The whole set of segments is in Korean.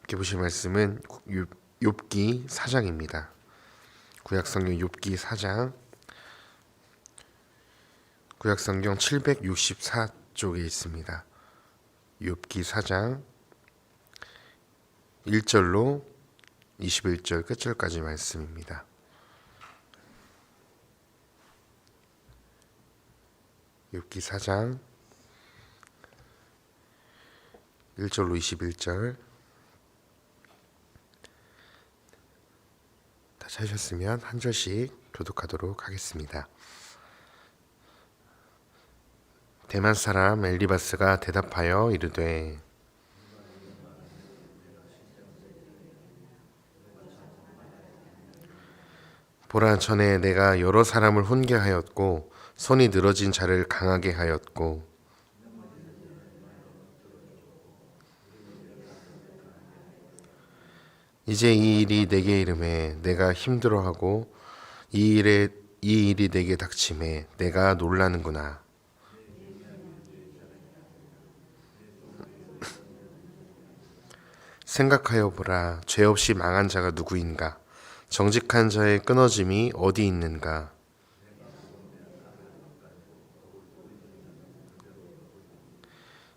함께 보실 말씀은 욥기 4장입니다. 구약성경 욥기 4장, 구약성경 764쪽에 있습니다. 욥기 4장 1절로 21절 끝절까지 말씀입니다. 욥기 4장 1절로 21절 다 찾으셨으면 한 절씩 교독하도록 하겠습니다. 대만 사람 엘리바스가 대답하여 이르되 보라, 전에 내가 여러 사람을 훈계하였고 손이 늘어진 자를 강하게 하였고 이제 이 일이 내게 이름에 내가 힘들어하고 이 일이 내게 닥침에 내가 놀라는구나. 생각하여 보라, 죄 없이 망한 자가 누구인가? 정직한 자의 끊어짐이 어디 있는가?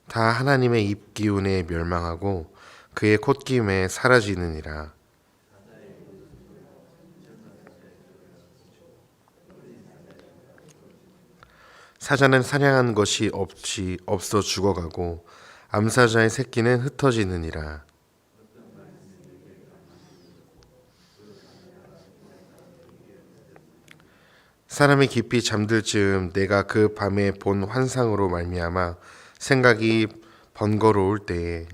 다 하나님의 입 기운에 멸망하고 그의 콧김에 사라지느니라. 사자는 사냥한 것이 없어 죽어가고 암사자의 새끼는 흩어지느니라. 사람이 깊이 잠들 즈음 내가 그 밤에 본 환상으로 말미암아 생각이 번거로울 때에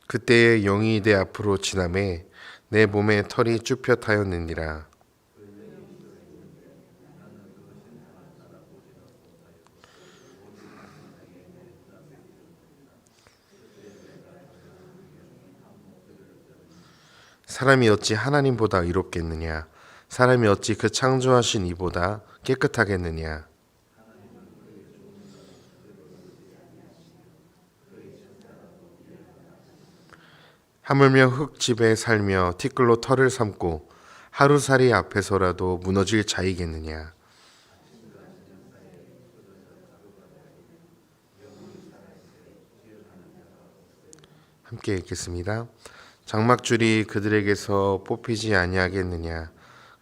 그때의 영이 내 앞으로 지나매 내 몸에 털이 쭈뼛하였느니라. 사람이 어찌 하나님보다 의롭겠느냐? 사람이 어찌 그 창조하신 이보다 깨끗하겠느냐? 하물며 흙집에 살며 티끌로 털을 삼고 하루살이 앞에서라도 무너질 자이겠느냐? 함께 읽겠습니다. 장막줄이 그들에게서 뽑히지 아니하겠느냐?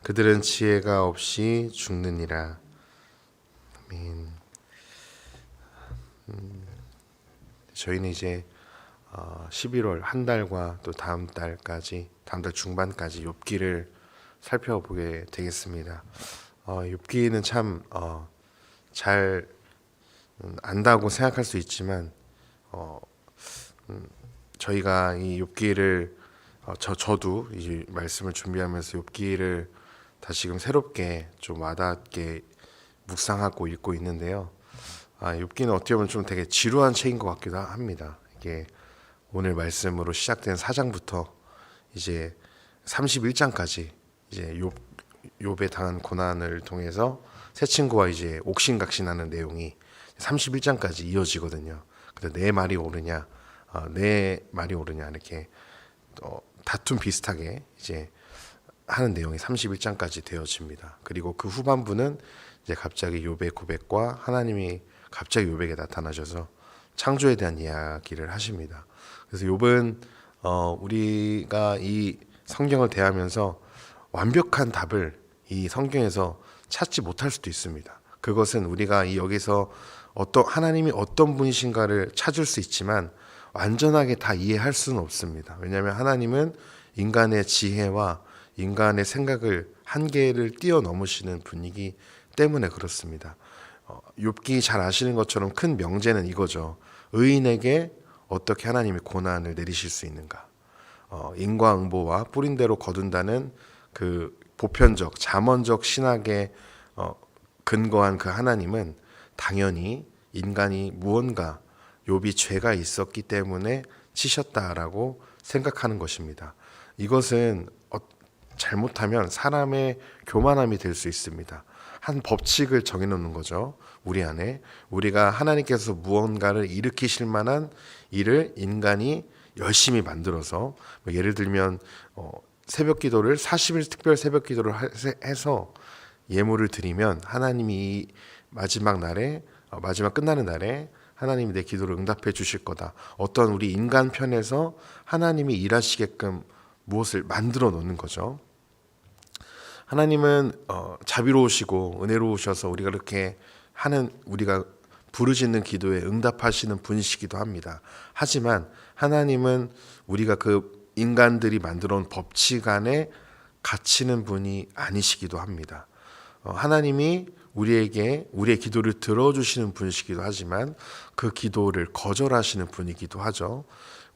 그들은 지혜가 없이 죽느니라. 아멘. 저희는 이제 11월 한 달과 또 다음 달 중반까지 욥기를 살펴보게 되겠습니다. 욥기는 참 잘 안다고 생각할 수 있지만 저희가 이 욥기를 저도 이 말씀을 준비하면서 욥기를 다시금 새롭게 좀 와닿게 묵상하고 읽고 있는데요. 욥기는 어떻게 보면 좀 되게 지루한 책인 것 같기도 합니다. 이게 오늘 말씀으로 시작된 4장부터 이제 31장까지 이제 욥에 당한 고난을 통해서 새 친구와 이제 옥신각신하는 내용이 31장까지 이어지거든요. 그래서 내 말이 옳으냐, 내 말이 옳으냐 이렇게 다툼 비슷하게 이제 하는 내용이 31장까지 되어집니다. 그리고 그 후반부는 이제 갑자기 욥의 고백과 하나님이 갑자기 욥에게 나타나셔서 창조에 대한 이야기를 하십니다. 그래서 욥은 우리가 이 성경을 대하면서 완벽한 답을 이 성경에서 찾지 못할 수도 있습니다. 그것은 우리가 여기서 하나님이 어떤 분이신가를 찾을 수 있지만 완전하게 다 이해할 수는 없습니다. 왜냐하면 하나님은 인간의 지혜와 인간의 생각을 한계를 뛰어넘으시는 분이기 때문에 그렇습니다. 욥기 잘 아시는 것처럼 큰 명제는 이거죠. 의인에게 어떻게 하나님이 고난을 내리실 수 있는가? 인과응보와 뿌린 대로 거둔다는 그 보편적 잠언적 신학에 근거한 그 하나님은 당연히 인간이 무언가 욥이 죄가 있었기 때문에 치셨다라고 생각하는 것입니다. 이것은 잘못하면 사람의 교만함이 될 수 있습니다. 한 법칙을 정해놓는 거죠. 우리 안에 우리가 하나님께서 무언가를 일으키실 만한 일을 인간이 열심히 만들어서 예를 들면 새벽 기도를 40일 특별 새벽 기도를 해서 예물을 드리면 하나님이 마지막 날에 마지막 끝나는 날에 하나님이 내 기도를 응답해 주실 거다. 어떤 우리 인간 편에서 하나님이 일하시게끔 무엇을 만들어 놓는 거죠. 하나님은 자비로우시고 은혜로우셔서 우리가 그렇게 하는 우리가 부르짖는 기도에 응답하시는 분이시기도 합니다. 하지만 하나님은 우리가 그 인간들이 만들어 온 법칙 안에 갇히는 분이 아니시기도 합니다. 하나님이 우리에게 우리의 기도를 들어주시는 분이시기도 하지만 그 기도를 거절하시는 분이기도 하죠.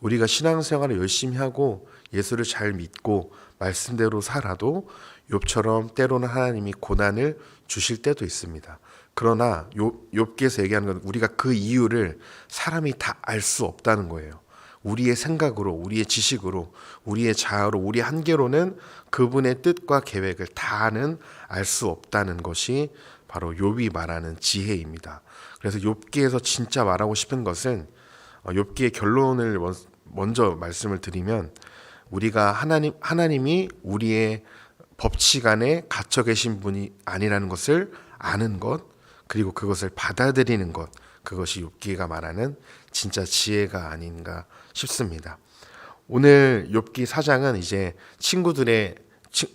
우리가 신앙생활을 열심히 하고 예수를 잘 믿고 말씀대로 살아도 욥처럼 때로는 하나님이 고난을 주실 때도 있습니다. 그러나 욥기에서 얘기하는 건 우리가 그 이유를 사람이 다 알 수 없다는 거예요. 우리의 생각으로, 우리의 지식으로, 우리의 자아로, 우리의 한계로는 그분의 뜻과 계획을 다는 알 수 없다는 것이 바로 욥이 말하는 지혜입니다. 그래서 욥기에서 진짜 말하고 싶은 것은 욥기의 결론을 먼저 말씀을 드리면 우리가 하나님이 우리의 법칙 안에 갇혀 계신 분이 아니라는 것을 아는 것, 그리고 그것을 받아들이는 것, 그것이 욥기가 말하는 진짜 지혜가 아닌가 싶습니다. 오늘 욥기 4장은 이제 친구들의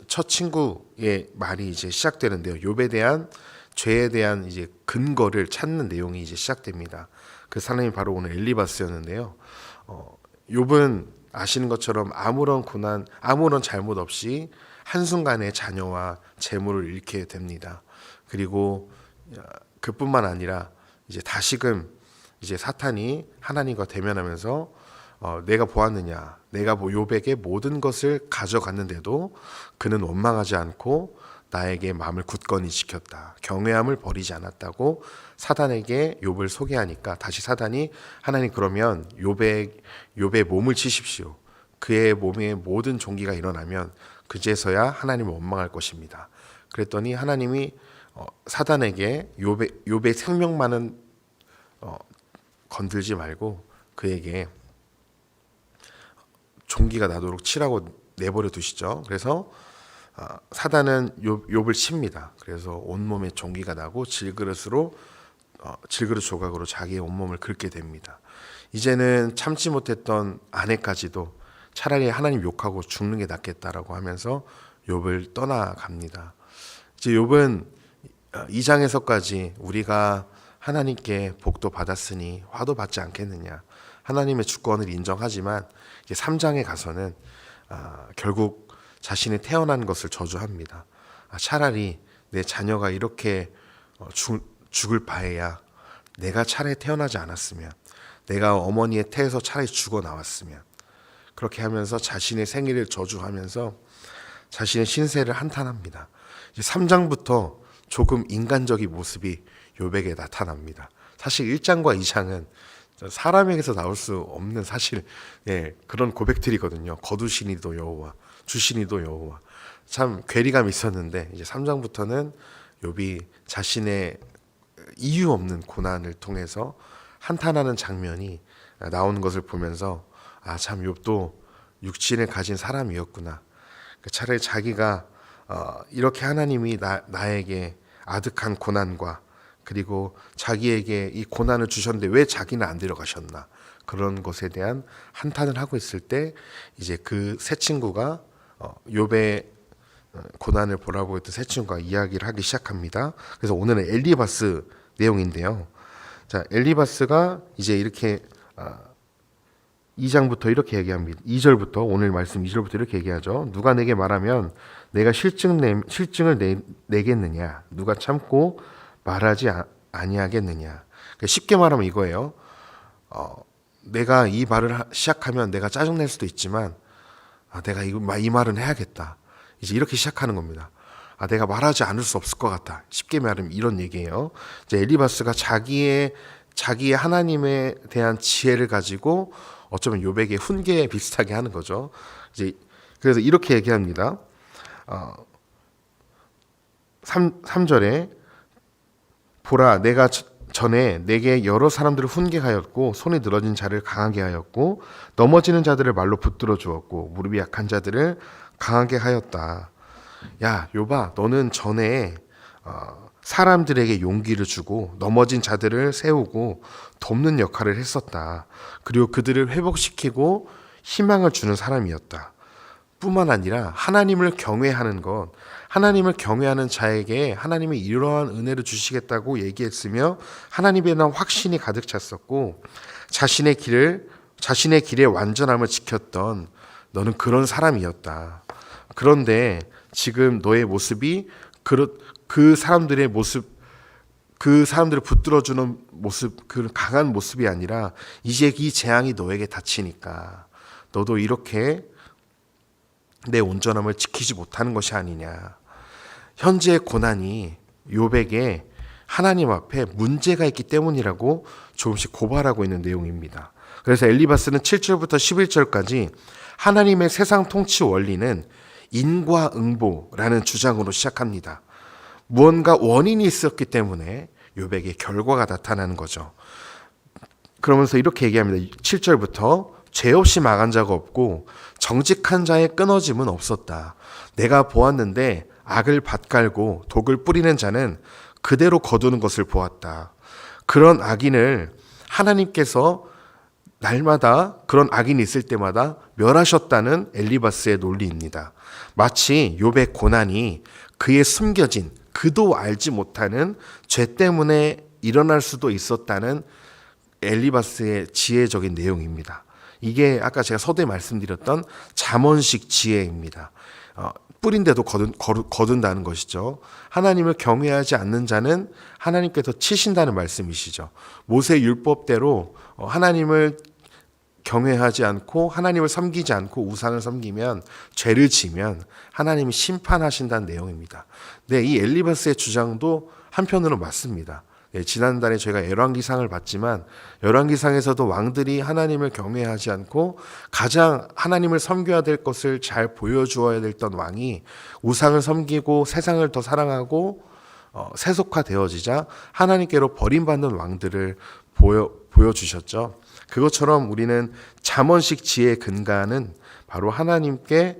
첫 친구의 말이 이제 시작되는데요. 욥에 대한 죄에 대한 이제 근거를 찾는 내용이 이제 시작됩니다. 그 사람이 바로 오늘 엘리바스였는데요. 욥은 아시는 것처럼 아무런 고난, 아무런 잘못 없이 한순간에 자녀와 재물을 잃게 됩니다. 그리고 그뿐만 아니라 이제 다시금 이제 사탄이 하나님과 대면하면서 내가 보았느냐, 내가 욥에게 모든 것을 가져갔는데도 그는 원망하지 않고 나에게 마음을 굳건히 지켰다. 경외함을 버리지 않았다고 사단에게 욥을 소개하니까 다시 사단이 하나님 그러면 욥의 몸을 치십시오. 그의 몸에 모든 종기가 일어나면 그제서야 하나님을 원망할 것입니다. 그랬더니 하나님이 사단에게 욥의 생명만은 건들지 말고 그에게 종기가 나도록 치라고 내버려 두시죠. 그래서 사단은 욥을 칩니다. 그래서 온몸에 종기가 나고 질그릇 조각으로 자기의 온몸을 긁게 됩니다. 이제는 참지 못했던 아내까지도 차라리 하나님 욕하고 죽는 게 낫겠다라고 하면서 욥을 떠나갑니다. 이제 욥은 2장에서까지 우리가 하나님께 복도 받았으니 화도 받지 않겠느냐, 하나님의 주권을 인정하지만 이제 3장에 가서는 결국 자신이 태어난 것을 저주합니다. 차라리 내 자녀가 이렇게 죽을 바에야 내가 차라리 태어나지 않았으면, 내가 어머니의 태에서 차라리 죽어 나왔으면, 그렇게 하면서 자신의 생일을 저주하면서 자신의 신세를 한탄합니다. 이제 3장부터 조금 인간적인 모습이 욥에게 나타납니다. 사실 1장과 2장은 사람에게서 나올 수 없는 사실 그런 고백들이거든요. 거두시니도 여호와, 주시니도 여호와. 참 괴리감이 있었는데 이제 3장부터는 욥이 자신의 이유 없는 고난을 통해서 한탄하는 장면이 나오는 것을 보면서 참 욥도 육신을 가진 사람이었구나. 차라리 자기가 이렇게 하나님이 나에게 아득한 고난과 그리고 자기에게 이 고난을 주셨는데 왜 자기는 안 데려가셨나, 그런 것에 대한 한탄을 하고 있을 때 이제 그 세 친구가 욥의 고난을 보라고 했던 세 친구가 이야기를 하기 시작합니다. 그래서 오늘은 엘리바스 내용인데요. 자, 엘리바스가 이제 이렇게 2장부터 이렇게 얘기합니다. 2절부터 오늘 말씀 2절부터 이렇게 얘기하죠. 누가 내게 말하면 내가 실증을 내겠느냐, 누가 참고 말하지 아니하겠느냐. 쉽게 말하면 이거예요. 내가 이 말을 시작하면 내가 짜증낼 수도 있지만 내가 이 말은 해야겠다. 이제 이렇게 시작하는 겁니다. 내가 말하지 않을 수 없을 것 같다. 쉽게 말하면 이런 얘기예요. 이제 엘리바스가 자기의 하나님에 대한 지혜를 가지고 어쩌면 욥에게 훈계 비슷하게 하는 거죠. 이제 그래서 이렇게 얘기합니다. 3절에 보라 내가 전에 내게 여러 사람들을 훈계하였고 손이 늘어진 자를 강하게 하였고 넘어지는 자들을 말로 붙들어 주었고 무릎이 약한 자들을 강하게 하였다. 야 욥아 너는 전에 사람들에게 용기를 주고 넘어진 자들을 세우고 돕는 역할을 했었다. 그리고 그들을 회복시키고 희망을 주는 사람이었다. 뿐만 아니라 하나님을 경외하는 것, 하나님을 경외하는 자에게 하나님이 이러한 은혜를 주시겠다고 얘기했으며 하나님에 대한 확신이 가득 찼었고 자신의 길의 완전함을 지켰던 너는 그런 사람이었다. 그런데 지금 너의 모습이 그 사람들의 모습, 그 사람들을 붙들어주는 모습, 그 강한 모습이 아니라 이제 이 재앙이 너에게 닥치니까 너도 이렇게 내 온전함을 지키지 못하는 것이 아니냐. 현재의 고난이 욥에게 하나님 앞에 문제가 있기 때문이라고 조금씩 고발하고 있는 내용입니다. 그래서 엘리바스는 7절부터 11절까지 하나님의 세상 통치 원리는 인과응보라는 주장으로 시작합니다. 무언가 원인이 있었기 때문에 욥에게 결과가 나타나는 거죠. 그러면서 이렇게 얘기합니다. 7절부터 죄 없이 망한 자가 없고 정직한 자의 끊어짐은 없었다. 내가 보았는데 악을 밭갈고 독을 뿌리는 자는 그대로 거두는 것을 보았다. 그런 악인을 하나님께서 날마다 그런 악인이 있을 때마다 멸하셨다는 엘리바스의 논리입니다. 마치 욥의 고난이 그의 숨겨진 그도 알지 못하는 죄 때문에 일어날 수도 있었다는 엘리바스의 지혜적인 내용입니다. 이게 아까 제가 서두에 말씀드렸던 잠언식 지혜입니다. 뿌린데도 거둔다는 것이죠. 하나님을 경외하지 않는 자는 하나님께서 치신다는 말씀이시죠. 모세 율법대로 하나님을 경외하지 않고 하나님을 섬기지 않고 우상을 섬기면 죄를 지면 하나님이 심판하신다는 내용입니다. 네, 이 엘리바스의 주장도 한편으로 맞습니다. 네, 지난달에 저희가 열왕기상을 봤지만 열왕기상에서도 왕들이 하나님을 경외하지 않고 가장 하나님을 섬겨야 될 것을 잘 보여주어야 됐던 왕이 우상을 섬기고 세상을 더 사랑하고 세속화되어지자 하나님께로 버림받는 왕들을 보여주셨죠. 그것처럼 우리는 잠언식 지혜의 근간은 바로 하나님께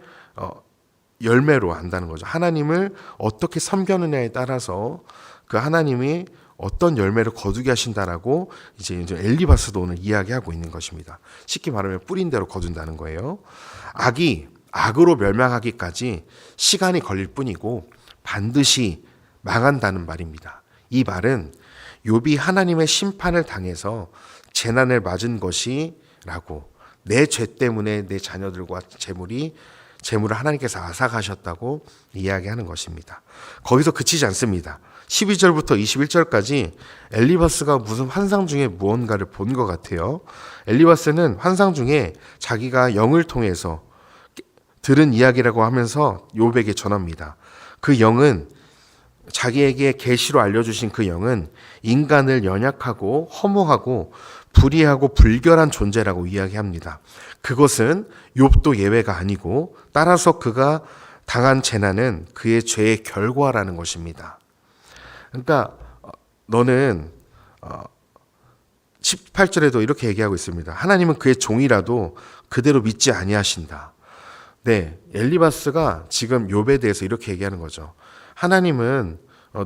열매로 안다는 거죠. 하나님을 어떻게 섬겨느냐에 따라서 그 하나님이 어떤 열매를 거두게 하신다라고 이제 엘리바스도 오늘 이야기하고 있는 것입니다. 쉽게 말하면 뿌린 대로 거둔다는 거예요. 악이 악으로 멸망하기까지 시간이 걸릴 뿐이고 반드시 망한다는 말입니다. 이 말은 욥이 하나님의 심판을 당해서 재난을 맞은 것이라고 내 죄 때문에 내 자녀들과 재물을 하나님께서 앗아가셨다고 이야기하는 것입니다. 거기서 그치지 않습니다. 12절부터 21절까지 엘리바스가 무슨 환상 중에 무언가를 본 것 같아요. 엘리바스는 환상 중에 자기가 영을 통해서 들은 이야기라고 하면서 욥에게 전합니다. 그 영은 자기에게 계시로 알려주신 그 영은 인간을 연약하고 허무하고 불의하고 불결한 존재라고 이야기합니다. 그것은 욥도 예외가 아니고 따라서 그가 당한 재난은 그의 죄의 결과라는 것입니다. 그러니까 너는 18절에도 이렇게 얘기하고 있습니다. 하나님은 그의 종이라도 그대로 믿지 아니하신다. 네, 엘리바스가 지금 욥에 대해서 이렇게 얘기하는 거죠. 하나님은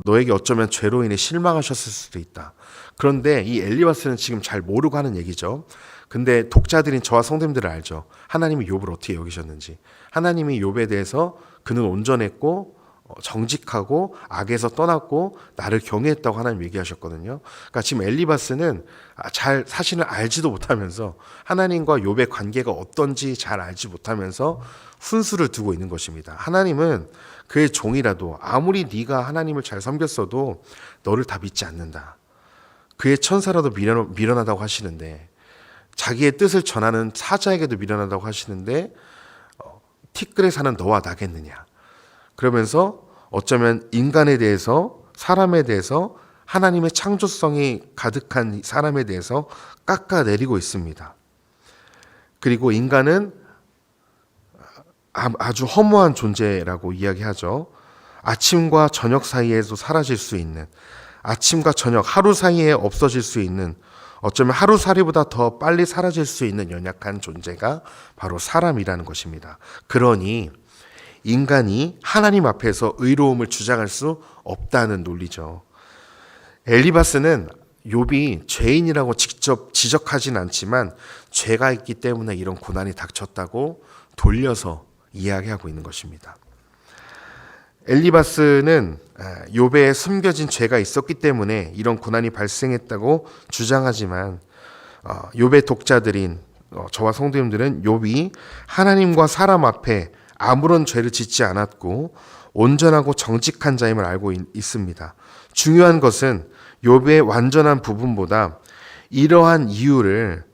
너에게 어쩌면 죄로 인해 실망하셨을 수도 있다. 그런데 이 엘리바스는 지금 잘 모르고 하는 얘기죠. 근데 독자들인 저와 성도님들은 알죠. 하나님이 욥을 어떻게 여기셨는지. 하나님이 욥에 대해서 그는 온전했고 정직하고 악에서 떠났고 나를 경외했다고 하나님 얘기하셨거든요. 그러니까 지금 엘리바스는 잘 사실을 알지도 못하면서 하나님과 욥의 관계가 어떤지 잘 알지 못하면서 훈수를 두고 있는 것입니다. 하나님은 그의 종이라도 아무리 네가 하나님을 잘 섬겼어도 너를 다 믿지 않는다. 그의 천사라도 미련하다고 하시는데 자기의 뜻을 전하는 사자에게도 미련하다고 하시는데 티끌에 사는 너와 나겠느냐. 그러면서 어쩌면 인간에 대해서 사람에 대해서 하나님의 창조성이 가득한 사람에 대해서 깎아내리고 있습니다. 그리고 인간은 아주 허무한 존재라고 이야기하죠. 아침과 저녁 사이에도 사라질 수 있는, 아침과 저녁 하루 사이에 없어질 수 있는, 어쩌면 하루살이보다 더 빨리 사라질 수 있는 연약한 존재가 바로 사람이라는 것입니다. 그러니 인간이 하나님 앞에서 의로움을 주장할 수 없다는 논리죠. 엘리바스는 욥이 죄인이라고 직접 지적하진 않지만 죄가 있기 때문에 이런 고난이 닥쳤다고 돌려서 이야기하고 있는 것입니다. 엘리바스는 욥에 숨겨진 죄가 있었기 때문에 이런 고난이 발생했다고 주장하지만 욥의 독자들인 저와 성도님들은 욥이 하나님과 사람 앞에 아무런 죄를 짓지 않았고 온전하고 정직한 자임을 알고 있습니다. 중요한 것은 욥의 완전한 부분보다 이러한 이유를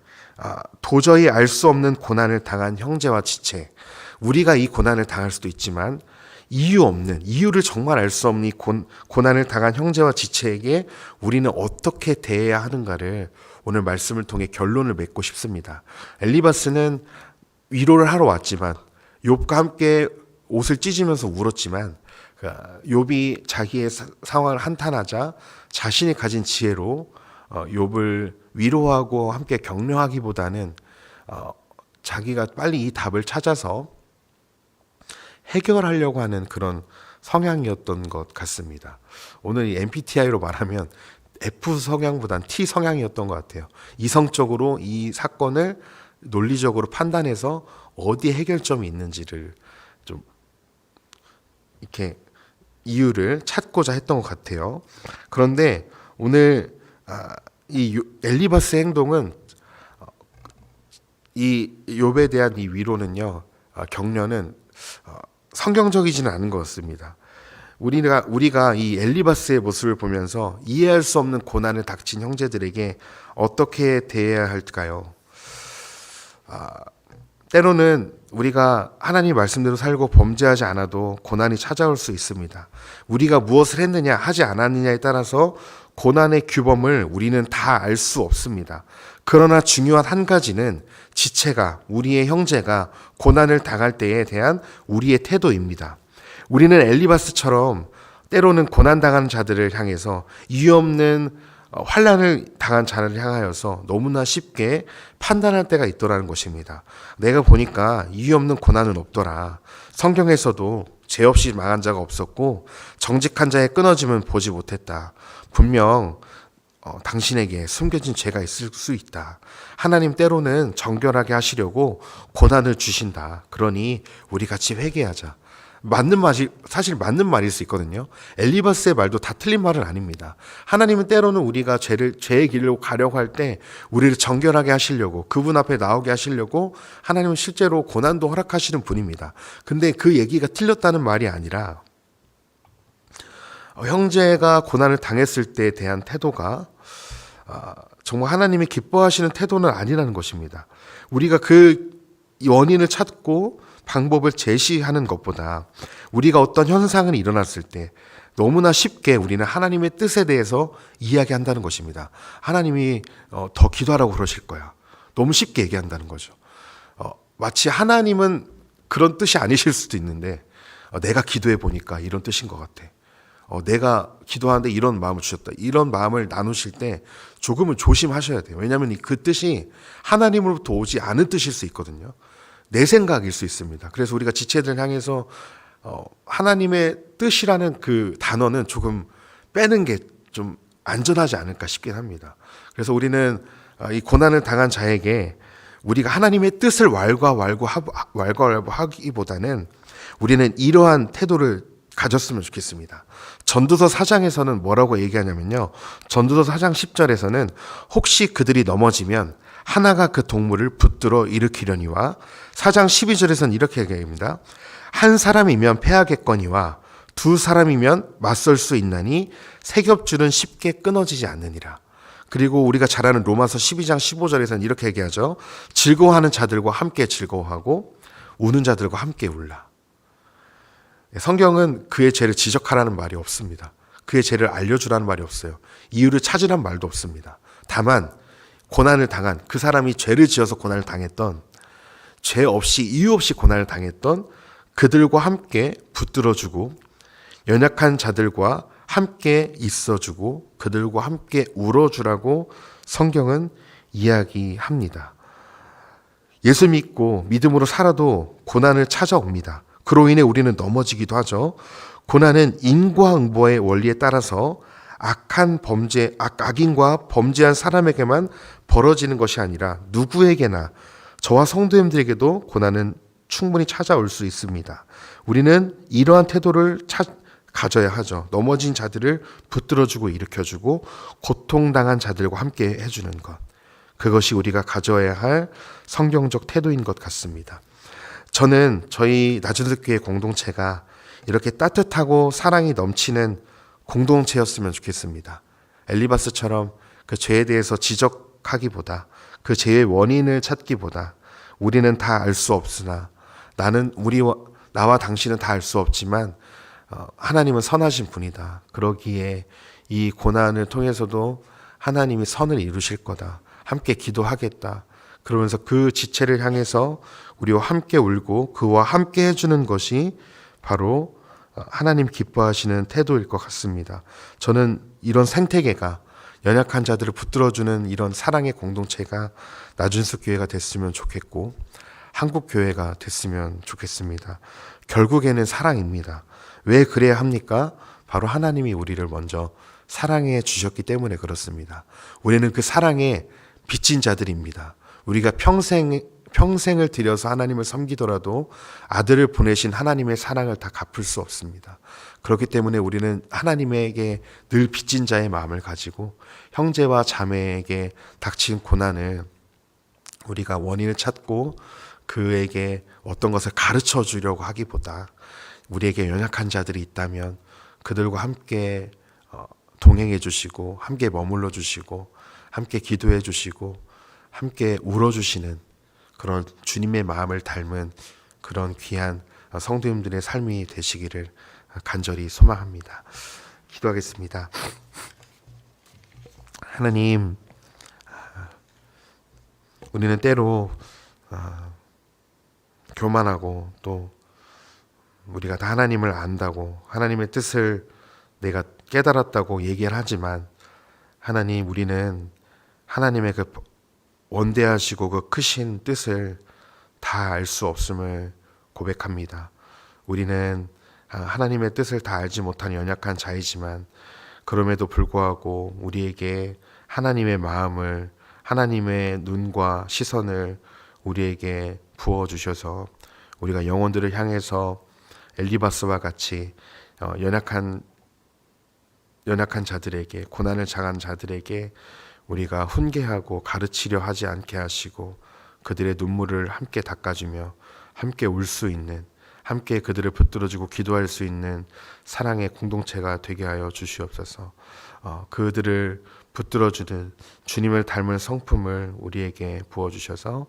도저히 알 수 없는 고난을 당한 형제와 지체, 우리가 이 고난을 당할 수도 있지만 이유를 정말 알 수 없는 이 고난을 당한 형제와 지체에게 우리는 어떻게 대해야 하는가를 오늘 말씀을 통해 결론을 맺고 싶습니다. 엘리바스는 위로를 하러 왔지만 욥과 함께 옷을 찢으면서 울었지만 욥이 자기의 상황을 한탄하자 자신이 가진 지혜로 욥을 위로하고 함께 격려하기보다는 자기가 빨리 이 답을 찾아서 해결하려고 하는 그런 성향이었던 것 같습니다. 오늘 이 MBTI로 말하면 F 성향보단 T 성향이었던 것 같아요. 이성적으로 이 사건을 논리적으로 판단해서 어디에 해결점이 있는지를 좀 이렇게 이유를 찾고자 했던 것 같아요. 그런데 오늘 이 엘리바스의 행동은 이 욥에 대한 이 위로는요, 격려는 성경적이지는 않은 것 같습니다. 우리가 이 엘리바스의 모습을 보면서 이해할 수 없는 고난을 닥친 형제들에게 어떻게 대해야 할까요? 때로는 우리가 하나님 말씀대로 살고 범죄하지 않아도 고난이 찾아올 수 있습니다. 우리가 무엇을 했느냐 하지 않았느냐에 따라서 고난의 규범을 우리는 다 알 수 없습니다. 그러나 중요한 한 가지는 지체가, 우리의 형제가 고난을 당할 때에 대한 우리의 태도입니다. 우리는 엘리바스처럼 때로는 고난당하는 자들을 향해서 이유 없는 환난을 당한 자를 향하여서 너무나 쉽게 판단할 때가 있더라는 것입니다. 내가 보니까 이유 없는 고난은 없더라. 성경에서도 죄 없이 망한 자가 없었고 정직한 자의 끊어짐은 보지 못했다. 분명 당신에게 숨겨진 죄가 있을 수 있다. 하나님 때로는 정결하게 하시려고 고난을 주신다. 그러니 우리 같이 회개하자. 맞는 말이, 사실 맞는 말일 수 있거든요. 엘리바스의 말도 다 틀린 말은 아닙니다. 하나님은 때로는 우리가 죄의 길로 가려고 할 때 우리를 정결하게 하시려고, 그분 앞에 나오게 하시려고 하나님은 실제로 고난도 허락하시는 분입니다. 근데 그 얘기가 틀렸다는 말이 아니라 형제가 고난을 당했을 때에 대한 태도가 정말 하나님이 기뻐하시는 태도는 아니라는 것입니다. 우리가 그 원인을 찾고 방법을 제시하는 것보다 우리가 어떤 현상이 일어났을 때 너무나 쉽게 우리는 하나님의 뜻에 대해서 이야기한다는 것입니다. 하나님이 더 기도하라고 그러실 거야. 너무 쉽게 얘기한다는 거죠. 마치 하나님은 그런 뜻이 아니실 수도 있는데 내가 기도해 보니까 이런 뜻인 것 같아. 내가 기도하는데 이런 마음을 주셨다. 이런 마음을 나누실 때 조금은 조심하셔야 돼요. 왜냐하면 그 뜻이 하나님으로부터 오지 않은 뜻일 수 있거든요. 내 생각일 수 있습니다. 그래서 우리가 지체들을 향해서 하나님의 뜻이라는 그 단어는 조금 빼는 게 좀 안전하지 않을까 싶긴 합니다. 그래서 우리는 이 고난을 당한 자에게 우리가 하나님의 뜻을 왈가왈부하기보다는 우리는 이러한 태도를 가졌으면 좋겠습니다. 전도서 4장에서는 뭐라고 얘기하냐면요. 전도서 4장 10절에서는 혹시 그들이 넘어지면 하나가 그 동물을 붙들어 일으키려니와 4장 12절에서는 이렇게 얘기합니다. 한 사람이면 패하겠거니와 두 사람이면 맞설 수 있나니 세 겹줄은 쉽게 끊어지지 않느니라. 그리고 우리가 잘 아는 로마서 12장 15절에서는 이렇게 얘기하죠. 즐거워하는 자들과 함께 즐거워하고 우는 자들과 함께 울라. 성경은 그의 죄를 지적하라는 말이 없습니다. 그의 죄를 알려주라는 말이 없어요. 이유를 찾으라는 말도 없습니다. 다만 고난을 당한 그 사람이 죄를 지어서 고난을 당했던, 죄 없이 이유 없이 고난을 당했던 그들과 함께 붙들어주고 연약한 자들과 함께 있어주고 그들과 함께 울어주라고 성경은 이야기합니다. 예수 믿고 믿음으로 살아도 고난을 찾아옵니다. 그로 인해 우리는 넘어지기도 하죠. 고난은 인과응보의 원리에 따라서 악인과 범죄한 사람에게만 벌어지는 것이 아니라 누구에게나 저와 성도님들에게도 고난은 충분히 찾아올 수 있습니다. 우리는 이러한 태도를 가져야 하죠. 넘어진 자들을 붙들어주고 일으켜주고 고통당한 자들과 함께 해주는 것. 그것이 우리가 가져야 할 성경적 태도인 것 같습니다. 저는 저희 나주들교회 공동체가 이렇게 따뜻하고 사랑이 넘치는 공동체였으면 좋겠습니다. 엘리바스처럼 그 죄에 대해서 지적하기보다 그 죄의 원인을 찾기보다 우리는 다 알 수 없으나 나와 당신은 다 알 수 없지만 하나님은 선하신 분이다. 그러기에 이 고난을 통해서도 하나님이 선을 이루실 거다. 함께 기도하겠다. 그러면서 그 지체를 향해서 우리와 함께 울고 그와 함께 해주는 것이 바로 하나님 기뻐하시는 태도일 것 같습니다. 저는 이런 생태계가 연약한 자들을 붙들어주는 이런 사랑의 공동체가 나준수 교회가 됐으면 좋겠고 한국 교회가 됐으면 좋겠습니다. 결국에는 사랑입니다. 왜 그래야 합니까? 바로 하나님이 우리를 먼저 사랑해 주셨기 때문에 그렇습니다. 우리는 그 사랑에 빚진 자들입니다. 우리가 평생을 들여서 하나님을 섬기더라도 아들을 보내신 하나님의 사랑을 다 갚을 수 없습니다. 그렇기 때문에 우리는 하나님에게 늘 빚진 자의 마음을 가지고 형제와 자매에게 닥친 고난을 우리가 원인을 찾고 그에게 어떤 것을 가르쳐 주려고 하기보다 우리에게 연약한 자들이 있다면 그들과 함께 동행해 주시고 함께 머물러 주시고 함께 기도해 주시고 함께 울어 주시는 그런 주님의 마음을 닮은 그런 귀한 성도님들의 삶이 되시기를 간절히 소망합니다. 기도하겠습니다. 하나님, 우리는 때로 교만하고 또 우리가 다 하나님을 안다고 하나님의 뜻을 내가 깨달았다고 얘기를 하지만 하나님, 우리는 하나님의 그 원대하시고 그 크신 뜻을 다 알 수 없음을 고백합니다. 우리는 하나님의 뜻을 다 알지 못한 연약한 자이지만 그럼에도 불구하고 우리에게 하나님의 마음을 하나님의 눈과 시선을 우리에게 부어주셔서 우리가 영혼들을 향해서 엘리바스와 같이 연약한 자들에게 고난을 당한 자들에게 우리가 훈계하고 가르치려 하지 않게 하시고 그들의 눈물을 함께 닦아주며 함께 울 수 있는 함께 그들을 붙들어주고 기도할 수 있는 사랑의 공동체가 되게 하여 주시옵소서. 그들을 붙들어주는 주님을 닮은 성품을 우리에게 부어주셔서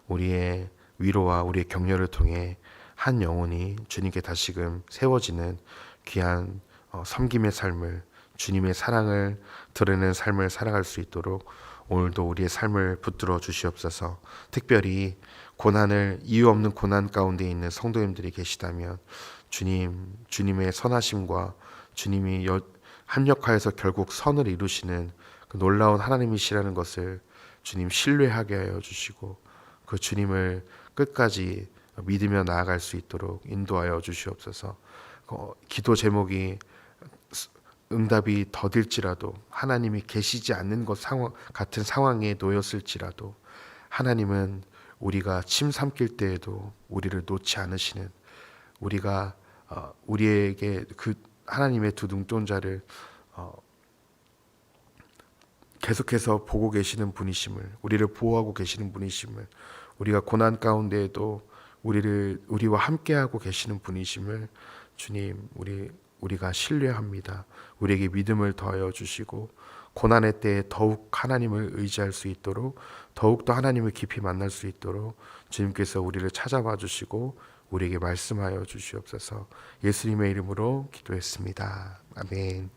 우리의 위로와 우리의 격려를 통해 한 영혼이 주님께 다시금 세워지는 귀한 섬김의 삶을 주님의 사랑을 드러내는 삶을 살아갈 수 있도록 오늘도 우리의 삶을 붙들어 주시옵소서. 특별히 이유 없는 고난 가운데 있는 성도님들이 계시다면 주님의 선하심과 주님이 합력하여서 결국 선을 이루시는 그 놀라운 하나님이시라는 것을 주님 신뢰하게 하여 주시고 그 주님을 끝까지 믿으며 나아갈 수 있도록 인도하여 주시옵소서. 기도 제목이 응답이 더딜지라도 하나님이 계시지 않는 것 같은 상황에 놓였을지라도 하나님은 우리가 침 삼킬 때에도 우리를 놓지 않으시는 우리가 우리에게 그 하나님의 두 눈동자를 계속해서 보고 계시는 분이심을 우리를 보호하고 계시는 분이심을 우리가 고난 가운데에도 우리와 함께하고 계시는 분이심을 주님 우리가 신뢰합니다. 우리에게 믿음을 더하여 주시고 고난의 때에 더욱 하나님을 의지할 수 있도록 더욱더 하나님을 깊이 만날 수 있도록 주님께서 우리를 찾아와 주시고 우리에게 말씀하여 주시옵소서. 예수님의 이름으로 기도했습니다. 아멘.